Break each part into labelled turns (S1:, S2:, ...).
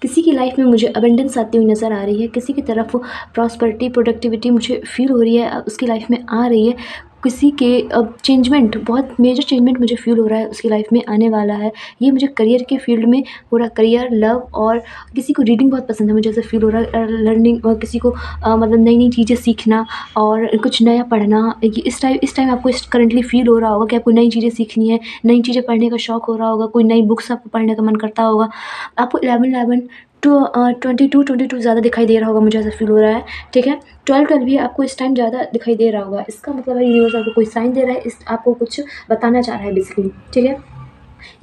S1: किसी की लाइफ में मुझे अबंडेंस आती हुई नज़र आ रही है, किसी की तरफ प्रॉस्पेरिटी प्रोडक्टिविटी मुझे फील हो रही है, उसकी लाइफ में आ रही है। किसी के चेंजमेंट, बहुत मेजर चेंजमेंट मुझे फ़ील हो रहा है उसकी लाइफ में आने वाला है। ये मुझे करियर के फील्ड में हो रहा है, करियर, लव, और किसी को रीडिंग बहुत पसंद है, मुझे ऐसा फील हो रहा है। लर्निंग, और किसी को मतलब नई नई चीज़ें सीखना और कुछ नया पढ़ना, ये इस टाइम आपको करंटली फील हो रहा होगा कि आपको नई चीज़ें सीखनी है, नई चीज़ें पढ़ने का शौक़ हो रहा होगा, कोई नई बुक्स आपको पढ़ने का मन करता होगा। आपको 11 टू 22 ज़्यादा दिखाई दे रहा होगा, मुझे ऐसा फ़ील हो रहा है, ठीक है। 12 भी आपको इस टाइम ज़्यादा दिखाई दे रहा होगा। इसका मतलब है यूनिवर्स आपको कोई साइन दे रहा है, इस आपको कुछ बताना चाह रहा है बेसिकली, ठीक है।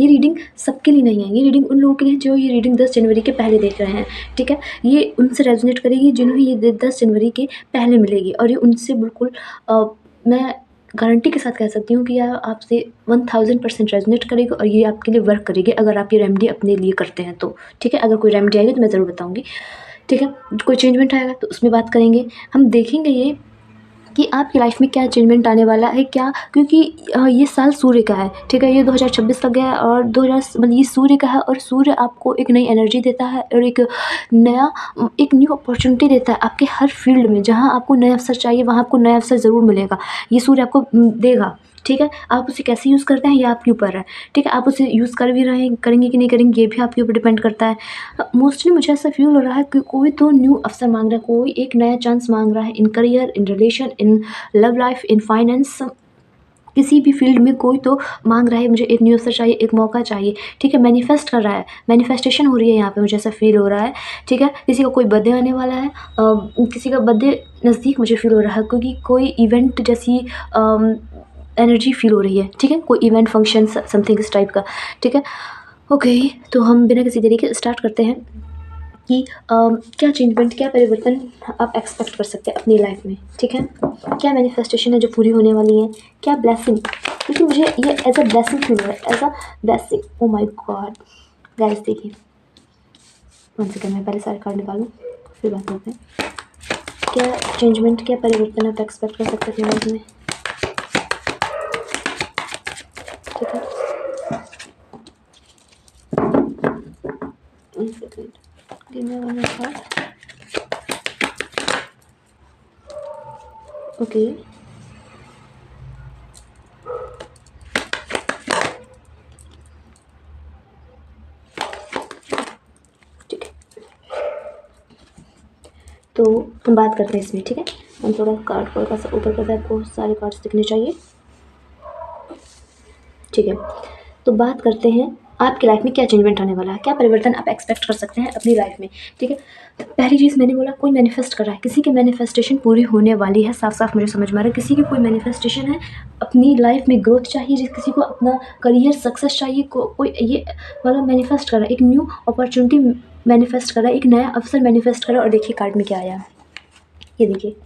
S1: ये रीडिंग सबके लिए नहीं है, ये रीडिंग उन लोगों के लिए जो ये रीडिंग 10 जनवरी के पहले देख रहे हैं, ठीक है। ये उनसे रेजोनेट करेगी जिन्हें ये 10 जनवरी के पहले मिलेगी, और ये उनसे बिल्कुल मैं गारंटी के साथ कह सकती हूँ कि यह आपसे 1000% रेजोनेट करेगी, और ये आपके लिए वर्क करेगी अगर आप ये रेमेडी अपने लिए करते हैं तो, ठीक है। अगर कोई रेमेडी आएगी तो मैं ज़रूर बताऊँगी, ठीक है। कोई चेंजमेंट आएगा तो उसमें बात करेंगे, हम देखेंगे ये कि आपकी लाइफ में क्या चेंजमेंट आने वाला है, क्या, क्योंकि ये साल सूर्य का है, ठीक है। ये 2026 लग गया है, और 2000 मतलब ये सूर्य का है, और सूर्य आपको एक नई एनर्जी देता है, और एक न्यू अपॉर्चुनिटी देता है आपके हर फील्ड में। जहाँ आपको नया अवसर चाहिए वहाँ आपको नया अवसर ज़रूर मिलेगा, ये सूर्य आपको देगा, ठीक है। आप उसे कैसे यूज़ करते हैं ये आपके ऊपर है, ठीक है। आप उसे यूज़ कर भी रहे हैं, करेंगे कि नहीं करेंगे ये भी आपके ऊपर डिपेंड करता है। मोस्टली मुझे ऐसा फील हो रहा है कि कोई तो न्यू अवसर मांग रहा है, कोई एक नया चांस मांग रहा है, in career, in relation, in love life, in finance, किसी भी फील्ड में कोई तो मांग रहा है, मुझे एक न्यू अवसर चाहिए, एक मौका चाहिए, ठीक है। मैनिफेस्ट कर रहा है, मैनिफेस्टेशन हो रही है यहाँ पे, मुझे ऐसा फील हो रहा है, ठीक है। किसी का कोई बर्थडे आने वाला है, किसी का बर्थडे नज़दीक मुझे फील हो रहा है, क्योंकि कोई इवेंट जैसी एनर्जी फील हो रही है, ठीक है। कोई इवेंट, फंक्शन, समथिंग इस टाइप का, ठीक है। ओके, तो हम बिना किसी देरी के स्टार्ट करते हैं कि क्या चेंजमेंट, क्या परिवर्तन आप एक्सपेक्ट कर सकते हैं अपनी लाइफ में, ठीक है। क्या मैनिफेस्टेशन है जो पूरी होने वाली है, क्या ब्लेसिंग, क्योंकि मुझे ये एज अ ब्लेसिंग फील हो रहा है, as a blessing. Oh my god guys, देखिए 1 सेकेंड, मैं पहले सारे कार्ड निकालूँ फिर बात करते हैं। क्या चेंजमेंट, क्या परिवर्तन आप एक्सपेक्ट कर सकते हैं अपनी लाइफ में, ठीक है। 1 second, give me 1 minute. Okay, ठीक है, तो हम बात करते हैं इसमें, ठीक है। हम थोड़ा कार्ड को सा ऊपर करते हैं, आपको सारे कार्ड्स दिखने चाहिए, ठीक है। तो बात करते हैं आपकी लाइफ में क्या चेंजमेंट आने वाला है, क्या परिवर्तन आप एक्सपेक्ट कर सकते हैं अपनी लाइफ में, ठीक है। तो पहली चीज़ मैंने बोला, कोई मैनिफेस्ट कर रहा है, किसी की मैनिफेस्टेशन पूरी होने वाली है, साफ साफ मुझे समझ में आ रहा है। किसी की कोई मैनिफेस्टेशन है, अपनी लाइफ में ग्रोथ चाहिए, जिस किसी को अपना करियर सक्सेस चाहिए, कोई ये वाला मैनिफेस्ट कर रहा है, एक न्यू अपॉर्चुनिटी मैनिफेस्ट कर रहा है, एक नया अवसर मैनिफेस्ट कर रहा है। और देखिए कार्ड में क्या आया, ये देखिए,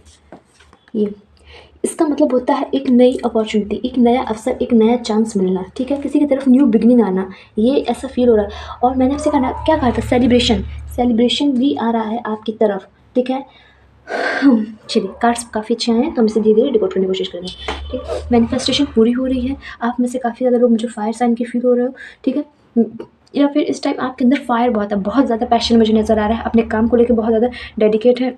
S1: ये इसका मतलब होता है एक नई अपॉर्चुनिटी, एक नया अवसर, एक नया चांस मिलना, ठीक है। किसी की तरफ न्यू बिगनिंग आना, ये ऐसा फील हो रहा है। और मैंने आपसे क्या कहा था, सेलिब्रेशन भी आ रहा है आपकी तरफ, ठीक है। चलिए, कार्ड्स काफ़ी अच्छे आए हैं, तो हम इसे धीरे धीरे डिकोड करने की कोशिश करेंगे, ठीक। मैनिफेस्टेशन पूरी हो रही है, आप में से काफ़ी ज़्यादा लोग मुझे फायर साइन के फील हो रहे हो, ठीक है। या फिर इस टाइम आपके अंदर फायर बहुत है, बहुत ज़्यादा पैशन मुझे नज़र आ रहा है, अपने काम को लेकर बहुत ज़्यादा डेडिकेट है,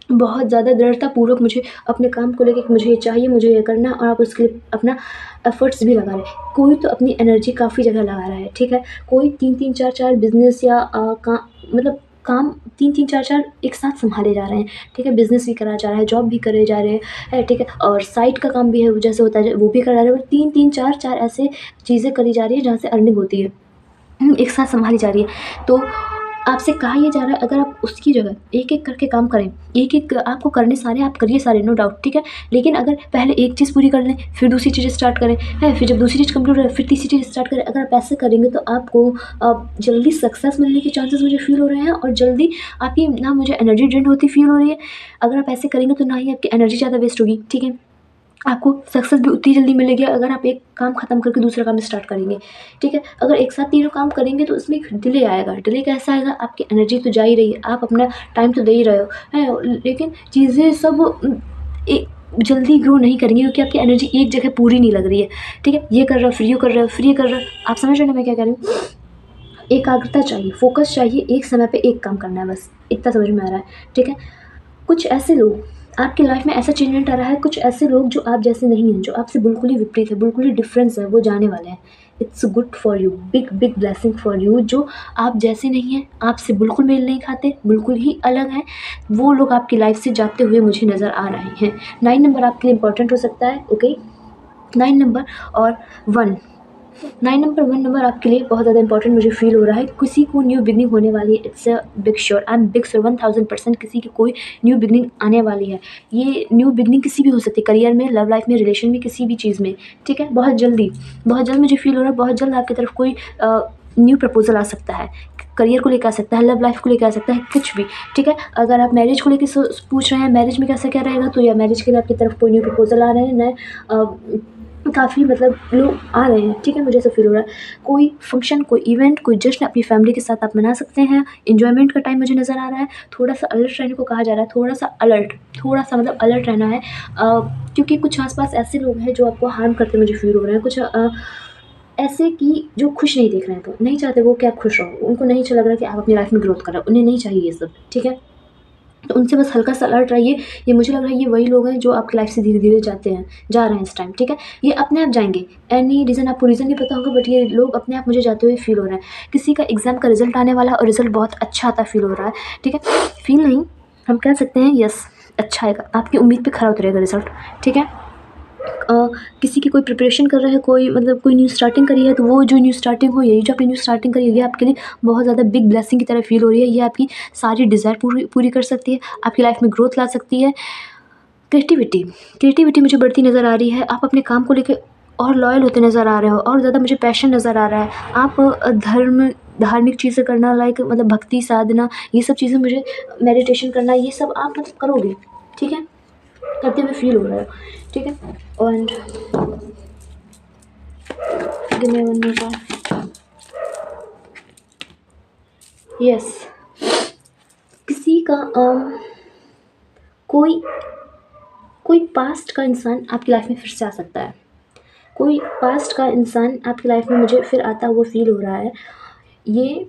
S1: बहुत ज़्यादा दृढ़तापूर्वक मुझे अपने काम को लेके मुझे ये चाहिए, मुझे ये करना, और आप उसके लिए अपना एफर्ट्स भी लगा रहे हैं। कोई तो अपनी एनर्जी काफ़ी जगह लगा रहा है, ठीक है। कोई 3-3 4-4 बिजनेस या मतलब काम 3-3 4-4 एक साथ संभाले जा रहे हैं, ठीक है। बिजनेस भी करा जा रहा है, जॉब भी करे जा रहे हैं, ठीक है। और साइड का काम भी है, जैसे होता है वो भी करा रहे हैं, और 3-3 4-4 ऐसे चीज़ें करी जा रही है जहाँ से अर्निंग होती है, एक साथ संभाली जा रही है। तो आपसे कहा ये जा रहा है, अगर आप उसकी जगह एक-एक करके काम करें, एक-एक आपको करने सारे, आप करिए सारे, नो डाउट, ठीक है। लेकिन अगर पहले एक चीज़ पूरी कर लें, फिर दूसरी चीज़ स्टार्ट करें, है, फिर जब दूसरी चीज़ कंप्लीट हो फिर तीसरी चीज़ स्टार्ट करें, अगर आप ऐसे करेंगे तो आपको जल्दी सक्सेस मिलने के चांसेस मुझे फील हो रहे हैं, और जल्दी आपकी ना मुझे एनर्जी ड्रेन होती फील हो रही है। अगर आप ऐसे करेंगे तो ना ही आपकी एनर्जी ज़्यादा वेस्ट होगी, ठीक है। आपको सक्सेस भी उतनी जल्दी मिलेगी अगर आप एक काम ख़त्म करके दूसरा काम स्टार्ट करेंगे, ठीक है। अगर एक साथ तीनों काम करेंगे तो उसमें एक डिले आएगा, डिले कैसा आएगा, आपकी एनर्जी तो जा ही रही है, आप अपना टाइम तो दे ही रहे हो, है, लेकिन चीज़ें सब एक जल्दी ग्रो नहीं करेंगी, क्योंकि आपकी एनर्जी एक जगह पूरी नहीं लग रही है, ठीक है। ये कर रहे हो, फिर ये कर रहे हो, फिर ये कर रहे हो, आप समझ रहे हो ना मैं क्या कह रही हूँ। एकाग्रता चाहिए, फ़ोकस चाहिए, एक समय पे एक काम करना है बस, इतना समझ में आ रहा है, ठीक है? कुछ ऐसे लोग आपकी लाइफ में ऐसा चेंजमेंट आ रहा है, कुछ ऐसे लोग जो आप जैसे नहीं हैं, जो आपसे बिल्कुल ही विपरीत है, बिल्कुल ही डिफरेंस है, वो जाने वाले हैं। It's good for you, big big blessing for you. जो आप जैसे नहीं हैं, आपसे बिल्कुल मेल नहीं खाते, बिल्कुल ही अलग हैं, वो लोग आपकी लाइफ से जाते हुए मुझे नज़र आ रहे हैं। 9 नंबर आपके लिए इंपॉर्टेंट हो सकता है, ओके? 9 नंबर और 1, 9 नंबर 1 नंबर आपके लिए बहुत ज़्यादा इंपॉर्टेंट मुझे फ़ील हो रहा है। किसी को न्यू बिगनिंग होने वाली है, it's a big sure, I am big sure 1000% किसी की कोई न्यू बिगनिंग आने वाली है। ये न्यू बिगनिंग किसी भी हो सकती है, करियर में, लव लाइफ में, रिलेशन में, किसी भी चीज़ में, ठीक है? बहुत जल्दी, बहुत जल्द मुझे फ़ील हो रहा है, बहुत जल्द आपकी तरफ कोई न्यू प्रपोज़ल आ सकता है। करियर को लेकर आ सकता है, लव लाइफ को लेकर आ सकता है, कुछ भी, ठीक है? अगर आप मैरिज को लेके पूछ रहे हैं, मैरिज में कैसा क्या रहेगा, तो या मैरिज के लिए आपकी तरफ कोई न्यू प्रपोज़ल आ रहे हैं, नए काफ़ी मतलब लोग आ रहे हैं, ठीक है? मुझे ऐसा फ़ील हो रहा है। कोई फंक्शन, कोई इवेंट, कोई जश्न अपनी फैमिली के साथ आप मना सकते हैं। एन्जॉयमेंट का टाइम मुझे नज़र आ रहा है। थोड़ा-सा अलर्ट रहने को कहा जा रहा है, थोड़ा-सा अलर्ट, थोड़ा-सा मतलब अलर्ट रहना है, क्योंकि कुछ आस-पास ऐसे लोग हैं जो आपको हार्म करते मुझे फ़ील हो रहे हैं। कुछ ऐसे कि जो खुश नहीं दिख रहे हैं, तो नहीं चाहते वो कि आप खुश रहो। उनको नहीं अच्छा लग रहा है कि आप अपनी लाइफ़ में ग्रोथ कर रहे हो। उन्हें नहीं चाहिए ये सब, ठीक है? तो उनसे बस हल्का-सा अलर्ट रहिए। ये मुझे लग रहा है ये वही लोग हैं जो आपकी लाइफ़ से धीरे-धीरे जा रहे हैं इस टाइम, ठीक है? ये अपने आप जाएँगे। एनी रीज़न, आपको रीज़न नहीं पता होगा, बट ये लोग अपने आप मुझे जाते हुए फ़ील हो रहा है। किसी का एग्ज़ाम का रिज़ल्ट आने वाला है और रिज़ल्ट बहुत अच्छा आता फ़ील हो रहा है, ठीक है? फ़ील नहीं, हम कह सकते हैं यस, अच्छा आएगा। आपकी उम्मीद पे खरा उतरेगा रिज़ल्ट, ठीक है? किसी की कोई प्रिपरेशन कर रहा है, कोई मतलब कोई न्यू स्टार्टिंग करी है, तो वो जो न्यू स्टार्टिंग हो, यही जो आपने न्यू स्टार्टिंग करी है, ये आपके लिए बहुत ज़्यादा बिग ब्लेसिंग की तरह फ़ील हो रही है। ये आपकी सारी डिज़ायर पूरी पूरी कर सकती है, आपकी लाइफ़ में ग्रोथ ला सकती है। क्रिएटिविटी, क्रिएटिविटी मुझे बढ़ती नज़र आ रही है। आप अपने काम को लेके और लॉयल होते नज़र आ रहे हो, और ज़्यादा मुझे पैशन नज़र आ रहा है। आप धार्मिक चीज़ें करना, लाइक मतलब भक्ति साधना, ये सब चीज़ें मुझे, मेडिटेशन करना, ये सब आप मतलब करोगे, ठीक है? करते हुए फ़ील हो रहा है, ठीक है? And give me one more card. Yes, किसी का कोई कोई पास्ट का इंसान आपकी लाइफ में फिर से आ सकता है। कोई पास्ट का इंसान आपकी लाइफ में मुझे फिर आता हुआ फ़ील हो रहा है। ये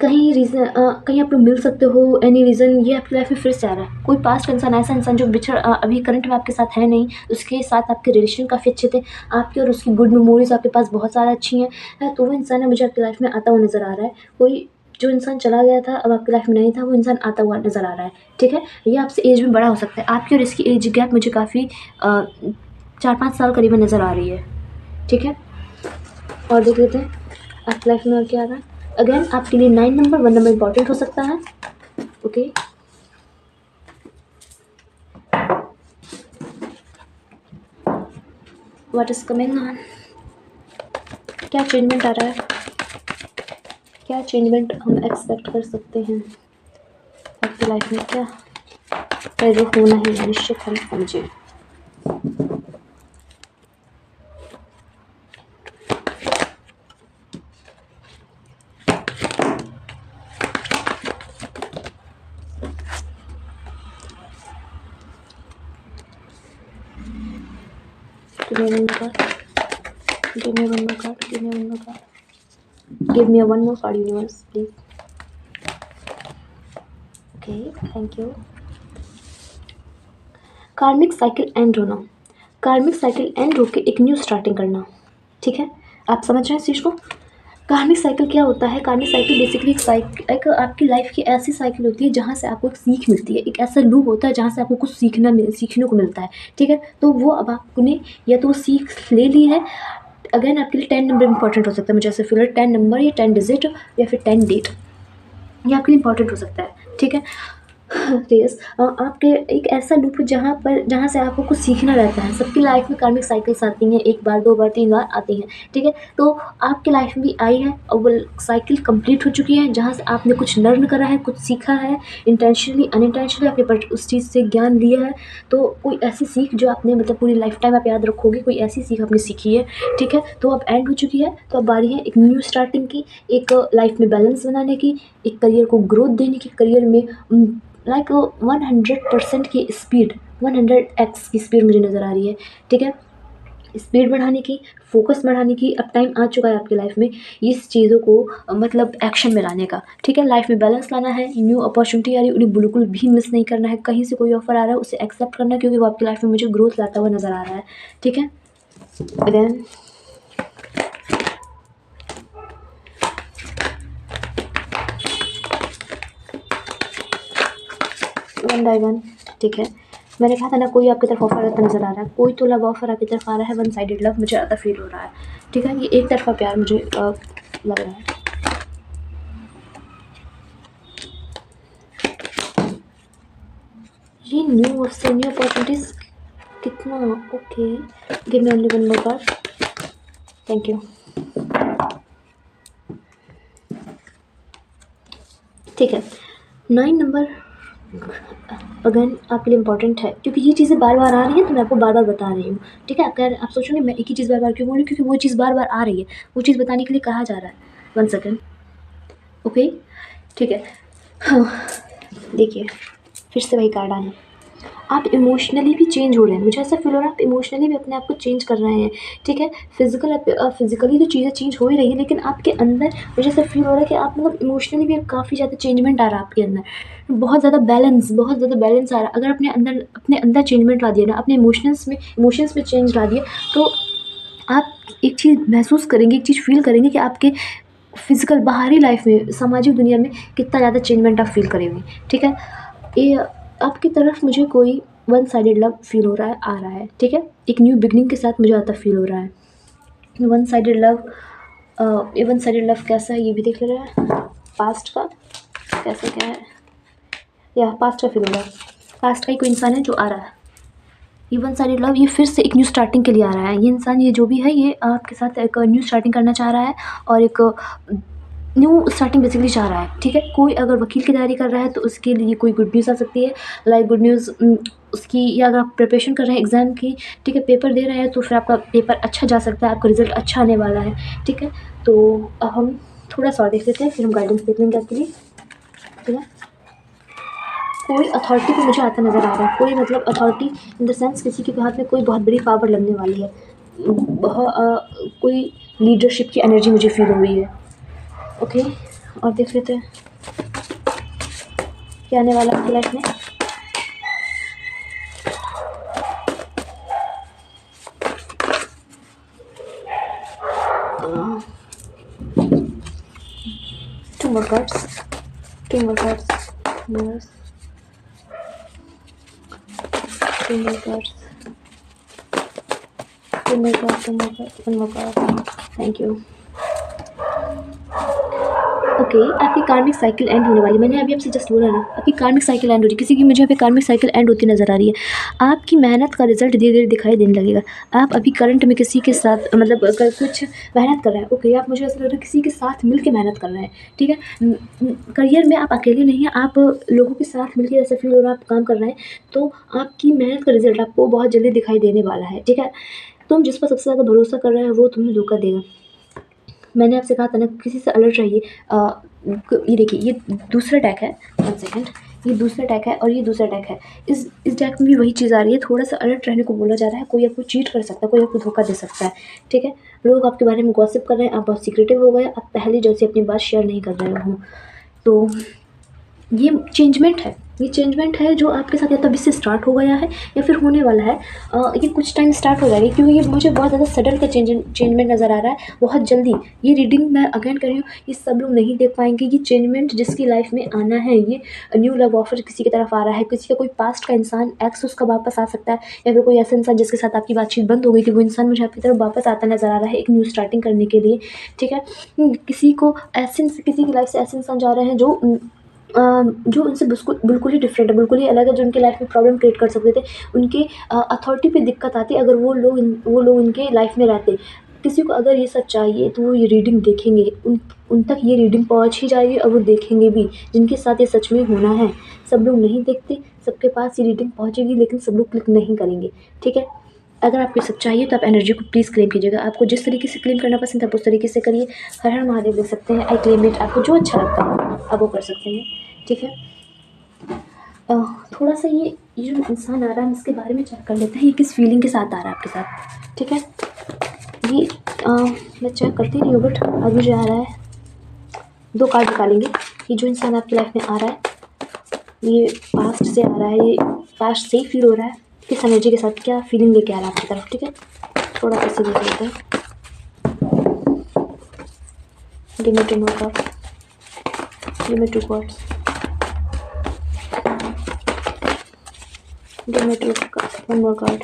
S1: कहीं आप लोग मिल सकते हो, एनी रीज़न, ये आपकी लाइफ में फिर से आ रहा है। कोई पास्ट का इंसान, ऐसा इंसान जो अभी करंट में आपके साथ है नहीं, उसके साथ आपके रिलेशन काफ़ी अच्छे थे, आपके और उसकी गुड मेमोरीज़ आपके पास बहुत ज़्यादा अच्छी हैं, तो वो इंसान है मुझे आपकी लाइफ में आता हुआ नज़र आ रहा है। कोई जो इंसान चला गया था, अब आपकी लाइफ में नहीं था, वो इंसान आता हुआ नज़र आ रहा है, ठीक है? ये आपसे एज में बड़ा हो सकता है। आपकी और इसकी एज गैप मुझे काफ़ी 4-5 साल करीबन नज़र आ रही है, ठीक है? और देख लेते हैं आपकी लाइफ में और क्या आ रहा है। अगेन आपके लिए 9 नंबर 1 नंबर इंपॉर्टेंट हो सकता है, okay? What is coming on? क्या चेंजमेंट आ रहा है? क्या चेंजमेंट हम एक्सपेक्ट कर सकते हैं आपकी लाइफ में? क्या जो होना ही है, निश्चित है मुझे। Give me one more card. Give me one more card. Give me one more card. Give me one more card, universe, please. Okay, thank you. कार्मिक साइकिल एंड होना, कार्मिक साइकिल एंड होके एक न्यू स्टार्टिंग करना, ठीक है? आप समझ रहे हैं इस चीज़ को? कार्मिक साइकिल क्या होता है? कार्मिक साइकिल बेसिकली एक आपकी लाइफ की ऐसी साइकिल होती है जहाँ से आपको एक सीख मिलती है, एक ऐसा लूप होता है जहाँ से आपको कुछ सीखने को मिलता है, ठीक है? तो वो अब आपने या तो सीख ले ली है। अगेन आपके लिए 10 नंबर इंपॉर्टेंट हो सकता है, मुझे ऐसे फील है 10 नंबर या 10 डिजिट या फिर 10 डेट, ये आपके लिए इंपॉर्टेंट हो सकता है, ठीक है? यस, आपके एक ऐसा लूप जहाँ से आपको कुछ सीखना रहता है। सबकी लाइफ में कार्मिक साइकिल्स आती हैं, 1 बार 2 बार 3 बार आती हैं, ठीक है? तो आपके लाइफ में भी आई है और वो साइकिल कंप्लीट हो चुकी है, जहाँ से आपने कुछ लर्न करा है, कुछ सीखा है, इंटेंशनली अनइंटेंशनली आपने बट उस चीज़ से ज्ञान लिया है। तो कोई ऐसी सीख जो आपने मतलब पूरी लाइफ टाइम आप याद रखोगे, कोई ऐसी सीख आपने सीखी है, ठीक है? तो अब एंड हो चुकी है, तो अब बारी है एक न्यू स्टार्टिंग की, एक लाइफ में बैलेंस बनाने की, एक करियर को ग्रोथ देने की, करियर में लाइक 100% की स्पीड, 100x की स्पीड मुझे नज़र आ रही है, ठीक है? स्पीड बढ़ाने की, फ़ोकस बढ़ाने की अब टाइम आ चुका है आपकी लाइफ में इस चीज़ों को मतलब एक्शन में लाने का, ठीक है? लाइफ में बैलेंस लाना है, न्यू अपॉर्च्युनिटी आ रही है, उन्हें बिल्कुल भी मिस नहीं करना है। कहीं से कोई ऑफ़र आ रहा है, उसे एक्सेप्ट करना है क्योंकि वो आपकी लाइफ में मुझे ग्रोथ लाता हुआ नज़र आ रहा है, ठीक है? देन वन बाय वन, ठीक है? मैंने कहा था ना कोई आपकी तरफ ऑफ़र आता नज़र आ रहा है, कोई तो लव ऑफ़र आपकी तरफ आ रहा है, वन साइडेड लव मुझे ज़्यादा फ़ील हो रहा है, ठीक है? ये एक तरफ़ा प्यार मुझे लग रहा है। ये न्यू से न्यू अपॉर्चुनिटीज़ कितना okay, give me only one more card, thank you. ठीक है, 9 नंबर अगेन आपके लिए इम्पोर्टेंट है क्योंकि ये चीज़ें बार-बार आ रही हैं तो मैं आपको बार-बार बता रही हूँ, ठीक है? अगर आप सोचोगे मैं एक ही चीज़ बार-बार क्यों बोल रही हूँ क्योंकि वो चीज़ बार-बार आ रही है, वो चीज़ बताने के लिए कहा जा रहा है। 1 सेकंड, ओके, ठीक है। हाँ, देखिए फिर से वही कार्ड आए हैं। आप इमोशनली भी चेंज हो रहे हैं, मुझे ऐसा फ़ील हो रहा है आप इमोशनली भी अपने आप को चेंज कर रहे हैं, ठीक है? फिज़िकली तो चीज़ें चेंज हो ही रही हैं लेकिन आपके अंदर मुझे ऐसा फ़ील हो रहा है कि आप मतलब इमोशनली भी काफ़ी ज़्यादा चेंजमेंट आ रहा है आपके अंदर। बहुत ज़्यादा बैलेंस आ रहा है। अगर अपने अंदर चेंजमेंट ला दिया ना, अपने इमोशंस में चेंज ला दिया तो आप एक चीज़ महसूस करेंगे, एक चीज़ फ़ील करेंगे कि आपके फिज़िकल बाहरी लाइफ़ में, सामाजिक दुनिया में कितना ज़्यादा चेंजमेंट आप फ़ील करेंगे, ठीक है? ये आपकी तरफ मुझे कोई वन साइडेड लव फ़ील हो रहा है, आ रहा है, ठीक है? एक न्यू बिगिनिंग के साथ मुझे आता फ़ील हो रहा है। वन साइडेड लव ये वन साइडेड लव कैसा है ये भी देख ले रहा है। पास्ट का कैसा क्या है? या पास्ट का फ़ील हो रहा है। पास्ट का ही कोई इंसान है जो आ रहा है। ये वन साइडेड लव ये फिर से एक न्यू स्टार्टिंग के लिए आ रहा है। ये इंसान ये जो भी है ये आपके साथ एक न्यू स्टार्टिंग करना चाह रहा है और एक न्यू स्टार्टिंग बेसिकली चाह रहा है, ठीक है? कोई अगर वकील की तैयारी कर रहा है तो उसके लिए कोई गुड न्यूज़ आ सकती है, लाइक गुड न्यूज़ उसकी, या अगर आप प्रिपरेशन कर रहे हैं एग्ज़ाम की, ठीक है, पेपर दे रहे हैं तो फिर आपका पेपर अच्छा जा सकता है, आपका रिज़ल्ट अच्छा आने वाला है, ठीक है? तो अब हम थोड़ा-सा और देख लेते हैं फिर हम गाइडेंस देख लेंगे आपके लिए, ठीक है? कोई अथॉरिटी पे मुझे आता नज़र आ रहा है, कोई मतलब अथॉरिटी इन द सेंस किसी के हाथ में कोई बहुत बड़ी पावर लगने वाली है। कोई लीडरशिप की एनर्जी मुझे फ़ील हो रही है, ओके? और देख लेते हैं क्या आने वाला है आपकी लाइफ में। Two more cards, two more cards, yes, two more cards, two more cards, two more cards, one more card, thank you. Okay, आपकी कार्मिक साइकिल एंड होने वाली, मैंने अभी आपसे जस्ट बोला ना, आपकी कार्मिक साइकिल एंड हो रही है, किसी की मुझे यहाँ पे कार्मिक साइकिल एंड होती नज़र आ रही है। आपकी मेहनत का रिजल्ट धीरे-धीरे दिखाई देने लगेगा। आप अभी करंट में किसी के साथ मतलब अगर कुछ मेहनत कर रहे हैं, ओके, आप मुझे ऐसा लग रहा है किसी के साथ मिल के मेहनत कर रहे हैं, ठीक है? करियर में आप अकेले नहीं हैं, आप लोगों के साथ मिल के ऐसा फ़ील हो रहा है आप काम कर रहे हैं, तो आपकी मेहनत का रिजल्ट आपको बहुत जल्दी दिखाई देने वाला है, ठीक है? तुम जिस पर सबसे ज़्यादा भरोसा कर रहे हो वो तुम्हें धोखा देगा। मैंने आपसे कहा था ना किसी से अलर्ट रहिए। ये देखिए ये दूसरा डेक है, 1 सेकंड, ये दूसरा डेक है और ये दूसरा डेक है। इस डेक में भी वही चीज़ आ रही है, थोड़ा-सा अलर्ट रहने को बोला जा रहा है, कोई आपको चीट कर सकता है, कोई आपको धोखा दे सकता है, ठीक है? लोग आपके बारे में गॉसिप कर रहे हैं, आप बहुत सीक्रेटिव हो गए, आप पहले जैसे अपनी बात शेयर नहीं कर रहे हो। तो ये चेंजमेंट है जो आपके साथ या तो अभी से स्टार्ट हो गया है या फिर होने वाला है। ये कुछ टाइम स्टार्ट हो जाएगी क्योंकि ये मुझे बहुत ज़्यादा सडन का चेंजमेंट नज़र आ रहा है, बहुत जल्दी। ये रीडिंग मैं अगेन कर रही हूँ, ये सब लोग नहीं देख पाएँगे। ये चेंजमेंट जिसकी लाइफ में आना है, ये न्यू लव ऑफ़र किसी की तरफ आ रहा है, किसी का कोई पास्ट का इंसान एक्स उसका वापस आ सकता है या फिर कोई ऐसा इंसान जिसके साथ आपकी बातचीत बंद हो गई थी, वो इंसान मुझे आपकी तरफ वापस आता नज़र आ रहा है एक न्यू स्टार्टिंग करने के लिए, ठीक है? किसी की लाइफ से ऐसे इंसान जा रहे हैं जो उनसे बिल्कुल ही डिफरेंट है, बिल्कुल ही अलग है, जो उनकी लाइफ में प्रॉब्लम क्रिएट कर सकते थे। उनके अथॉरिटी पे दिक्कत आती अगर वो लोग उनके लाइफ में रहते। किसी को अगर ये सब चाहिए तो वो ये रीडिंग देखेंगे, उन तक ये रीडिंग पहुँच ही जाएगी और वो देखेंगे भी, जिनके साथ ये सच में होना है। सब लोग नहीं देखते, सबके पास ये रीडिंग पहुँचेगी लेकिन सब लोग क्लिक नहीं करेंगे, ठीक है? अगर आपको ये सब चाहिए तो आप एनर्जी को प्लीज़ क्लेम कीजिएगा। आपको जिस तरीके से क्लेम करना पसंद है आप उस तरीके से करिए। हर हर महादेव लिख सकते हैं, आई क्लेम इट, आपको जो अच्छा लगता हो आप वो कर सकते हैं, ठीक है? अ, थोड़ा-सा ये जो इंसान आ रहा है हम इसके बारे में चेक कर लेते हैं, ये किस फीलिंग के साथ आ रहा है आपके साथ, ठीक है? ये मैं चेक करती नहीं हूँ बट अब मुझे आ रहा है, 2 कार्ड निकालेंगे। ये जो इंसान आपकी लाइफ में आ रहा है, ये पास्ट से आ रहा है, ये पास्ट से ही फील हो रहा है, किस एनर्जी के साथ क्या फीलिंग लेके आ रहा है आपकी तरफ, ठीक है? थोड़ा ऐसे देख लेते हैं। Give me 2 more card, give me 2 cards, give me 1 more card,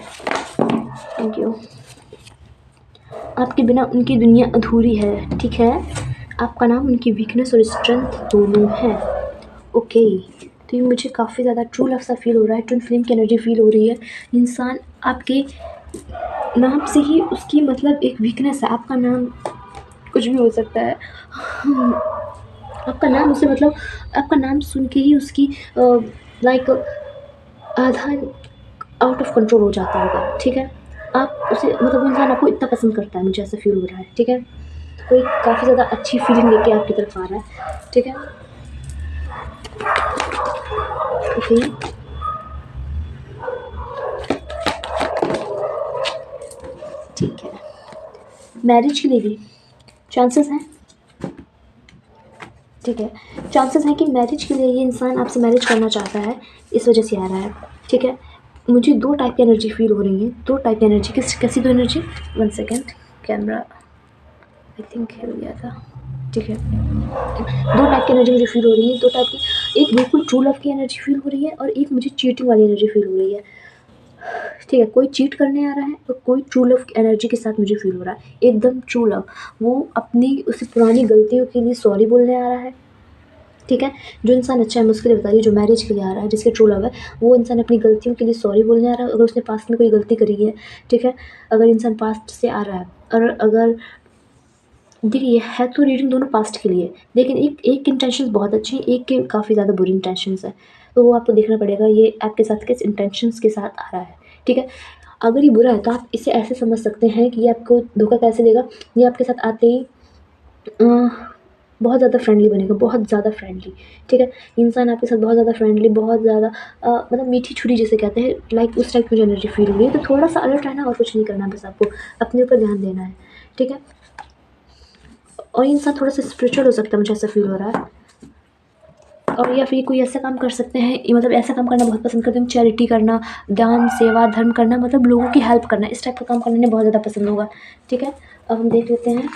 S1: thank you. आपके बिना उनकी दुनिया अधूरी है, ठीक है? आपका नाम उनकी वीकनेस और स्ट्रेंथ दोनों है, ओके। तो ये मुझे काफ़ी ज़्यादा ट्रू लव सा फील हो रहा है, ट्विन फ्लेम की एनर्जी फील हो रही है। इंसान आपके नाम से ही उसकी मतलब एक वीकनेस है, आपका नाम कुछ भी हो सकता है। आपका नाम उसे मतलब आपका नाम सुन के ही उसकी लाइक आधा आउट ऑफ कंट्रोल हो जाता होगा, ठीक है? आप उसे मतलब वो इंसान आपको इतना पसंद करता है, मुझे ऐसा फ़ील हो रहा है, ठीक है? कोई काफ़ी ज़्यादा अच्छी फीलिंग लेके आपकी तरफ आ रहा है, ठीक है? ओके, ठीक है। मैरिज के लिए भी चांसेस हैं, ठीक है? चांसेस हैं कि मैरिज के लिए ये इंसान आपसे मैरिज करना चाहता है, इस वजह से आ रहा है, ठीक है? मुझे 2 टाइप की एनर्जी फ़ील हो रही है, 2 टाइप की एनर्जी, कैसी 2 energy? 1 second, camera I think हिल गया था, ठीक है? 2 टाइप की एनर्जी मुझे फ़ील हो रही है, 2 टाइप की, एक बिल्कुल ट्रू लव की एनर्जी फ़ील हो रही है और एक मुझे चीटिंग वाली एनर्जी फ़ील हो रही है, ठीक है? कोई चीट करने आ रहा है और कोई ट्रू लव की एनर्जी के साथ मुझे फ़ील हो रहा है, एकदम ट्रू लव। वो अपनी उस पुरानी गलतियों के लिए सॉरी बोलने आ रहा है, ठीक है? जो इंसान अच्छा है, मैं उसके लिए बता रही हूँ, जो मैरिज के लिए आ रहा है, जिसके ट्रू लव है, वो इंसान अपनी गलतियों के लिए सॉरी बोलने आ रहा है, अगर उसने पास्ट में कोई गलती करी है, ठीक है? अगर इंसान पास्ट से आ रहा है और अगर देखिए, है तो रीडिंग दोनों पास्ट के लिए, लेकिन एक के इंटेंशंस बहुत अच्छे हैं, एक के काफ़ी ज़्यादा बुरी इंटेंशंस हैं। तो वो आपको देखना पड़ेगा ये आपके साथ किस इंटेंशंस के साथ आ रहा है, ठीक है? अगर ये बुरा है तो आप इसे ऐसे समझ सकते हैं कि ये आपको धोखा कैसे देगा, ये आपके साथ आते ही अ, बहुत ज़्यादा फ्रेंडली बनेगा, बहुत ज़्यादा फ्रेंडली, ठीक है? इंसान आपके साथ बहुत ज़्यादा फ्रेंडली, बहुत ज़्यादा मतलब मीठी छुरी जिसे कहते हैं, लाइक उस टाइप की मुझे एनर्जी फ़ील हो रही है। तो थोड़ा-सा अलर्ट रहना और कुछ नहीं करना है, बस आपको अपने ऊपर ध्यान देना है, ठीक है? और ये इंसान थोड़ा-सा स्पिरिचुअल हो सकता है, मुझे ऐसा फ़ील हो रहा है। और या फिर कोई ऐसा काम कर सकते हैं, ये मतलब ऐसा काम करना बहुत पसंद करते हैं, चैरिटी करना, दान, सेवा, धर्म करना, मतलब लोगों की हेल्प करना, इस टाइप का काम करना इन्हें बहुत ज़्यादा पसंद होगा, ठीक है? अब हम देख लेते हैं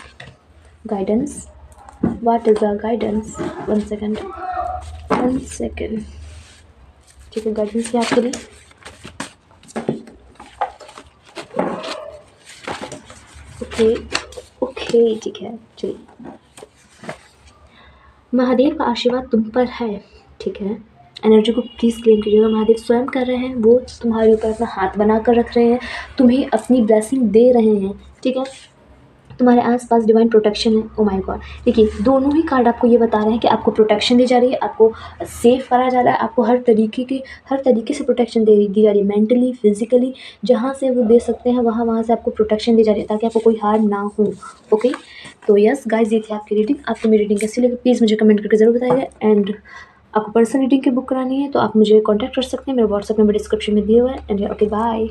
S1: guidance, what is the guidance? 1 second, 1 second, ठीक है? गाइडेंस क्या है आपके लिए? ओके, ओके, ठीक है, चलिए। महादेव का आशीर्वाद तुम पर है, ठीक है? एनर्जी को प्लीज़ क्लेम कीजिएगा, महादेव स्वयं कर रहे हैं, वो तुम्हारे ऊपर अपना हाथ बनाकर रख रहे हैं, तुम्हें अपनी ब्लेसिंग दे रहे हैं, ठीक है? तुम्हारे आस-पास डिवाइन प्रोटेक्शन है, ओह माय गॉड! देखिए, दोनों ही कार्ड आपको ये बता रहे हैं कि आपको प्रोटेक्शन दी जा रही है, आपको सेफ करा जा रहा है, आपको हर तरीके से प्रोटेक्शन दी जा रही है, मेंटली, फिज़िकली, जहाँ से वो दे सकते हैं, वहाँ से आपको प्रोटेक्शन दी जा रही है, ताकि आपको कोई हार्म ना हो, ओके? तो यस गाइज़, ये थी आपकी रीडिंग। आपको मेरी रीडिंग कैसी लगी प्लीज़ मुझे कमेंट करके ज़रूर बताइएगा, एंड आपको पर्सनल रीडिंग की बुक करानी है तो आप मुझे कॉन्टैक्ट कर सकते हैं, मेरा व्हाट्सएप नंबर डिस्क्रिप्शन में दिया हुआ है, एंड ओके बाय।